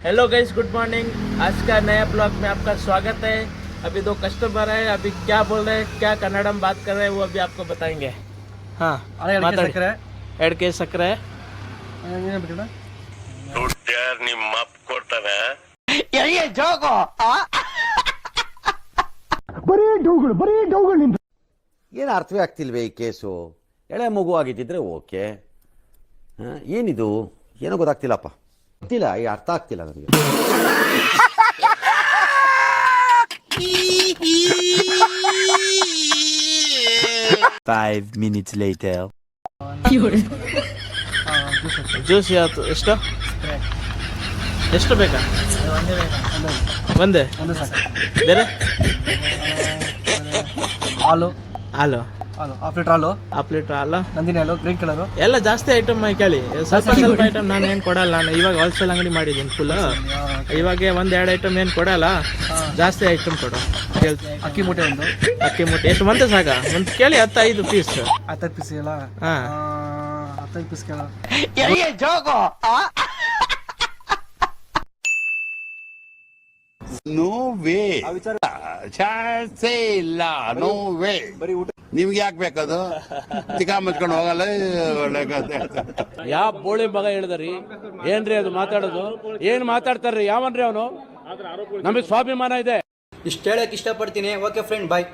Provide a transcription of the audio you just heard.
Hello guys, good morning. आज का नया ब्लॉग में आपका स्वागत है। अभी दो कस्टमर है, अभी क्या बोल रहे हैं, क्या कन्नड़ में बात कर रहे हैं वो अभी आपको बताएंगे। हाँ, एडके सक्रे ಏನು ಅರ್ಥವೇ ಆಗ್ತಿಲ್ವೇ ಈ ಕೇಸು. ಎಳೆ ಮಗು ಆಗಿದ್ದಿದ್ರೆ ಓಕೆ. ಏನಿದು ಏನೋ ಗೊತ್ತಾಗ್ತಿಲ್ಲಪ್ಪ, ಗೊತ್ತಿಲ್ಲ, ಈ ಅರ್ಥ ಆಗ್ತಿಲ್ಲ ನನಗೆ. Five minutes later. ಜ್ಯೂಸ್ ಯಾವುದು ಎಷ್ಟು ಎಷ್ಟು ಬೇಕಾ? ಒಂದೇ ಬೇರೆ ಹಾಲು ಹಾಲು ಹಾಫ್ ಲೀಟರ್ ಹಾಲು ನಂದಿನಿ ಹಾಲು ಗ್ರೀನ್ ಕಲರು ಎಲ್ಲ ಜಾಸ್ತಿ ಐಟಮ್ ಕೇಳಿ. ಸ್ವಲ್ಪ ಐಟಮ್ ನಾನು ಏನು ಕೊಡಲ್ಲ. ನಾನು ಇವಾಗ ಹೋಲ್ಸೇಲ್ ಅಂಗಡಿ ಮಾಡಿದ್ದೀನಿ ಫುಲ್. ಇವಾಗ ಒಂದೆರಡು ಐಟಮ್ ಏನು ಕೊಡಲ್ಲ, ಜಾಸ್ತಿ ಐಟಮ್ ಕೊಡು. ಅಕ್ಕಿ ಮೂಟೆ ಒಂದು ಅಕ್ಕಿ ಮುಟ್ಟೆ ಎಷ್ಟು ಮಂತೆ ಸಾಕ? ಒಂದು ಕೇಳಿ 10-5 ಪೀಸ್. 10 ಪೀಸ್ ಎಲ್ಲ ಹಾ 15 ಪೀಸ್ ಕೇಳ ನೋ ವೇ, ಚಾನ್ಸೇ ಇಲ್ಲ. No way. ನಿಮ್ಗೆ ಯಾಕೆ ಬೇಕದು? ಚಿಕ್ಕ ಮುಚ್ಕೊಂಡು ಹೋಗಲ್ಲ. ಯಾವ ಬೋಳಿ ಮಗ ಹೇಳಿದ್ರಿ? ಏನ್ರಿ ಅದು ಮಾತಾಡೋದು? ಏನ್ ಮಾತಾಡ್ತಾರ್ರಿ? ಯಾವನ್ರಿ ಅವನು? ನಮಗೆ ಸ್ವಾಭಿಮಾನ ಇದೆ. ಇಷ್ಟು ಹೇಳಕ್ ಇಷ್ಟಪಡ್ತೀನಿ. ಓಕೆ ಫ್ರೆಂಡ್, ಬಾಯ್.